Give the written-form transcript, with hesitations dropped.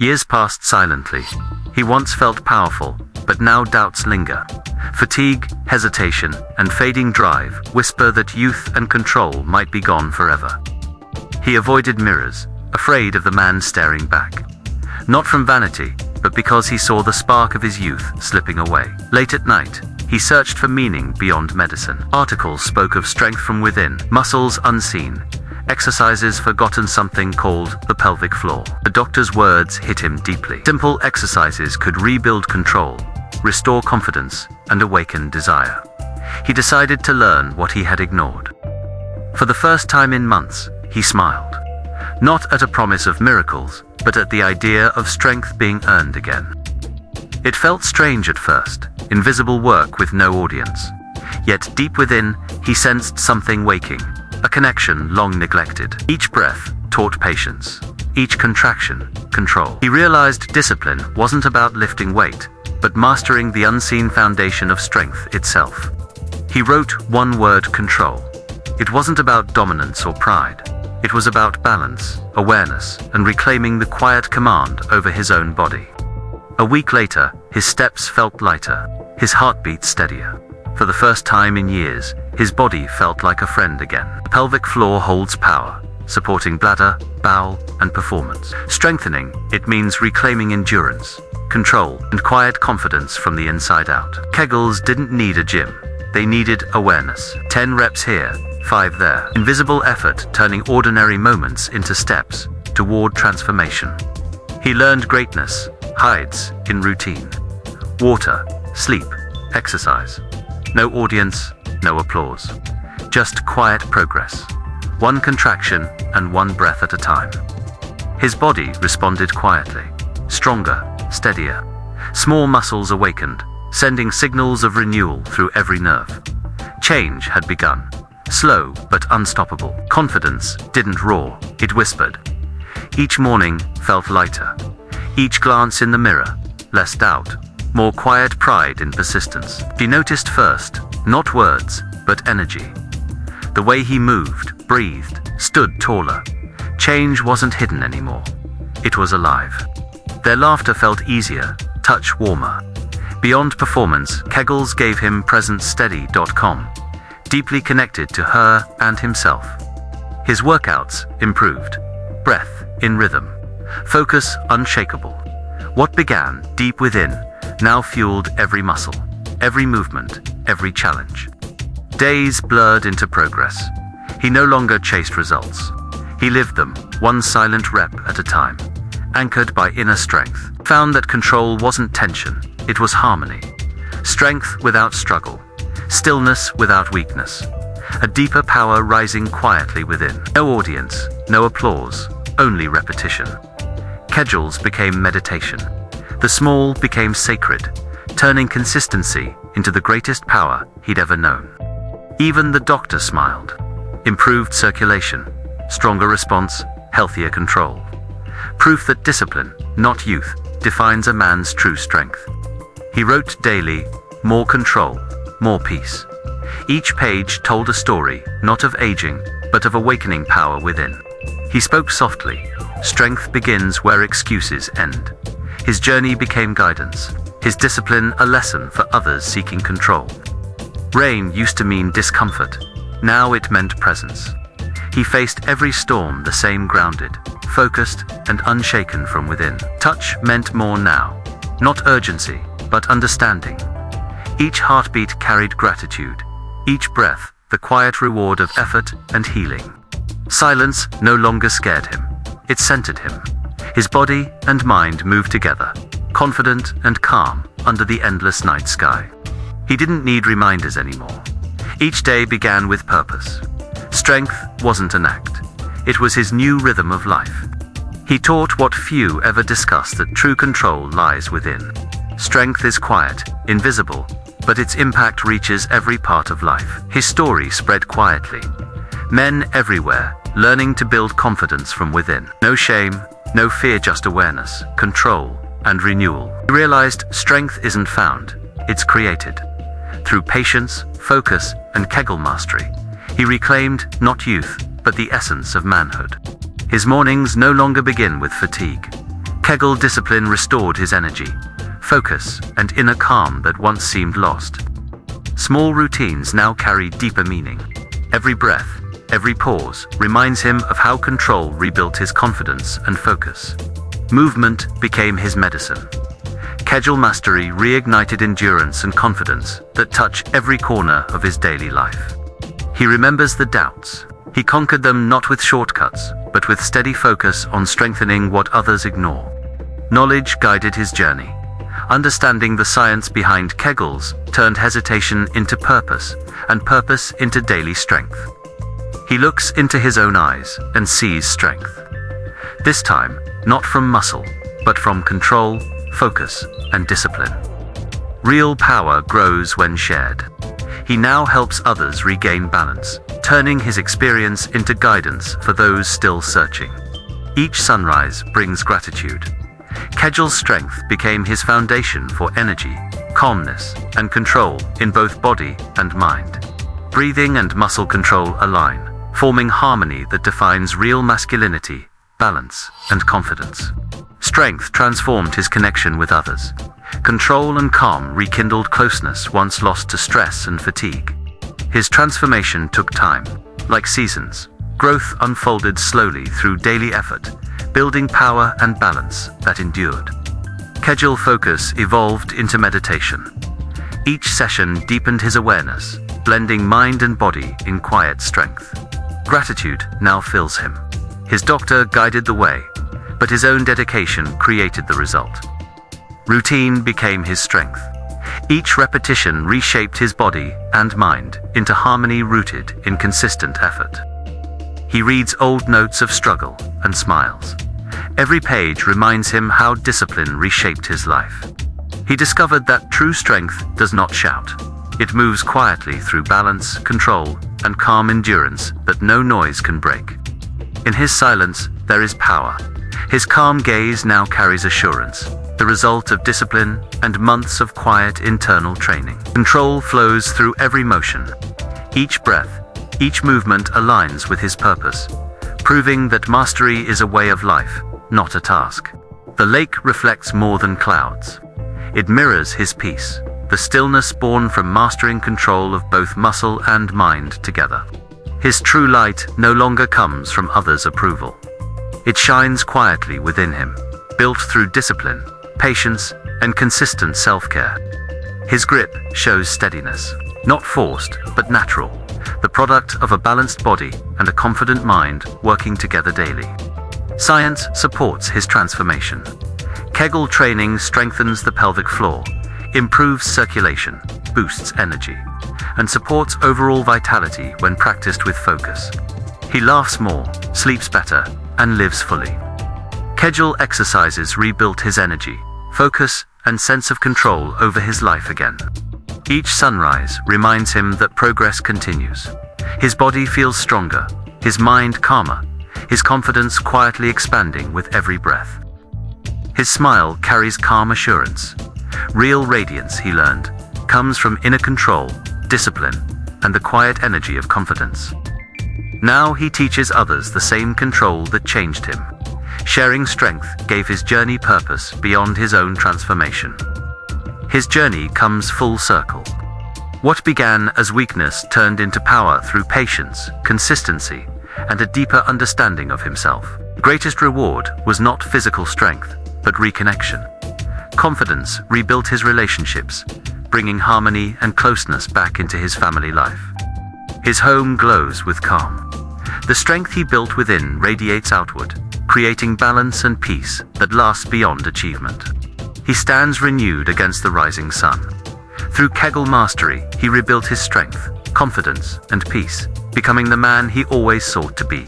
Years passed silently. He once felt powerful, but now doubts linger. Fatigue, hesitation, and fading drive whisper that youth and control might be gone forever. He avoided mirrors, afraid of the man staring back. Not from vanity, but because he saw the spark of his youth slipping away. Late at night, he searched for meaning beyond medicine. Articles spoke of strength from within, muscles unseen, exercises forgotten, something called the pelvic floor. The doctor's words hit him deeply. Simple exercises could rebuild control, restore confidence, and awaken desire. He decided to learn what he had ignored. For the first time in months, he smiled. Not at a promise of miracles, but at the idea of strength being earned again. It felt strange at first, invisible work with no audience. Yet deep within, he sensed something waking, a connection long neglected. Each breath taught patience, each contraction, control. He realized discipline wasn't about lifting weight, but mastering the unseen foundation of strength itself. He wrote one word: control. It wasn't about dominance or pride. It was about balance, awareness, and reclaiming the quiet command over his own body. A week later, his steps felt lighter, his heartbeat steadier. For the first time in years, his body felt like a friend again. The pelvic floor holds power, supporting bladder, bowel, and performance. Strengthening it means reclaiming endurance, control, and quiet confidence from the inside out. Kegels didn't need a gym. They needed awareness. 10 reps here, 5 there. Invisible effort turning ordinary moments into steps toward transformation. He learned greatness hides in routine. Water, sleep, exercise. No audience, no applause. Just quiet progress. One contraction and one breath at a time. His body responded quietly. Stronger, steadier. Small muscles awakened, sending signals of renewal through every nerve. Change had begun. Slow but unstoppable. Confidence didn't roar, it whispered. Each morning felt lighter. Each glance in the mirror, less doubt, more quiet pride in persistence. She noticed first, not words, but energy. The way he moved, breathed, stood taller. Change wasn't hidden anymore. It was alive. Their laughter felt easier, touch warmer. Beyond performance, Kegels gave him presentsteady.com, deeply connected to her and himself. His workouts improved. Breath in rhythm. Focus unshakable. What began deep within now fueled every muscle, every movement, every challenge. Days blurred into progress. He no longer chased results. He lived them, one silent rep at a time, anchored by inner strength. Found that control wasn't tension, it was harmony. Strength without struggle. Stillness without weakness. A deeper power rising quietly within. No audience, no applause, only repetition. Kegels became meditation. The small became sacred, turning consistency into the greatest power he'd ever known. Even the doctor smiled. Improved circulation, stronger response, healthier control. Proof that discipline, not youth, defines a man's true strength. He wrote daily, more control, more peace. Each page told a story, not of aging, but of awakening power within. He spoke softly. Strength begins where excuses end. His journey became guidance. His discipline a lesson for others seeking control. Rain used to mean discomfort. Now it meant presence. He faced every storm the same, grounded, focused, and unshaken from within. Touch meant more now. Not urgency, but understanding. Each heartbeat carried gratitude. Each breath, the quiet reward of effort and healing. Silence no longer scared him. It centered him. His body and mind moved together, confident and calm under the endless night sky. He didn't need reminders anymore. Each day began with purpose. Strength wasn't an act. It was his new rhythm of life. He taught what few ever discuss, that true control lies within. Strength is quiet, invisible, but its impact reaches every part of life. His story spread quietly. Men everywhere, learning to build confidence from within. No shame, no fear, just awareness, control, and renewal. He realized strength isn't found, it's created. Through patience, focus, and Kegel mastery, he reclaimed not youth, but the essence of manhood. His mornings no longer begin with fatigue. Kegel discipline restored his energy, focus, and inner calm that once seemed lost. Small routines now carry deeper meaning. Every breath, every pause, reminds him of how control rebuilt his confidence and focus. Movement became his medicine. Kegel mastery reignited endurance and confidence that touch every corner of his daily life. He remembers the doubts. He conquered them not with shortcuts, but with steady focus on strengthening what others ignore. Knowledge guided his journey. Understanding the science behind Kegels turned hesitation into purpose, and purpose into daily strength. He looks into his own eyes and sees strength. This time, not from muscle, but from control, focus, and discipline. Real power grows when shared. He now helps others regain balance, turning his experience into guidance for those still searching. Each sunrise brings gratitude. Kegel's strength became his foundation for energy, calmness, and control in both body and mind. Breathing and muscle control align, forming harmony that defines real masculinity, balance, and confidence. Strength transformed his connection with others. Control and calm rekindled closeness once lost to stress and fatigue. His transformation took time. Like seasons, growth unfolded slowly through daily effort, building power and balance that endured. Kegel focus evolved into meditation. Each session deepened his awareness, blending mind and body in quiet strength. Gratitude now fills him. His doctor guided the way, but his own dedication created the result. Routine became his strength. Each repetition reshaped his body and mind into harmony rooted in consistent effort. He reads old notes of struggle and smiles. Every page reminds him how discipline reshaped his life. He discovered that true strength does not shout. It moves quietly through balance, control, and calm endurance that no noise can break. In his silence, there is power. His calm gaze now carries assurance, the result of discipline and months of quiet internal training. Control flows through every motion. Each breath, each movement aligns with his purpose, proving that mastery is a way of life, not a task. The lake reflects more than clouds. It mirrors his peace, the stillness born from mastering control of both muscle and mind together. His true light no longer comes from others' approval. It shines quietly within him, built through discipline, patience, and consistent self-care. His grip shows steadiness, not forced, but natural, the product of a balanced body and a confident mind working together daily. Science supports his transformation. Kegel training strengthens the pelvic floor, improves circulation, boosts energy, and supports overall vitality when practiced with focus. He laughs more, sleeps better, and lives fully. Kegel exercises rebuilt his energy, focus, and sense of control over his life again. Each sunrise reminds him that progress continues. His body feels stronger, his mind calmer, his confidence quietly expanding with every breath. His smile carries calm assurance. Real radiance, he learned, comes from inner control, discipline, and the quiet energy of confidence. Now he teaches others the same control that changed him. Sharing strength gave his journey purpose beyond his own transformation. His journey comes full circle. What began as weakness turned into power through patience, consistency, and a deeper understanding of himself. The greatest reward was not physical strength, but reconnection. Confidence rebuilt his relationships, bringing harmony and closeness back into his family life. His home glows with calm. The strength he built within radiates outward, creating balance and peace that lasts beyond achievement. He stands renewed against the rising sun. Through Kegel mastery, he rebuilt his strength, confidence, and peace, becoming the man he always sought to be.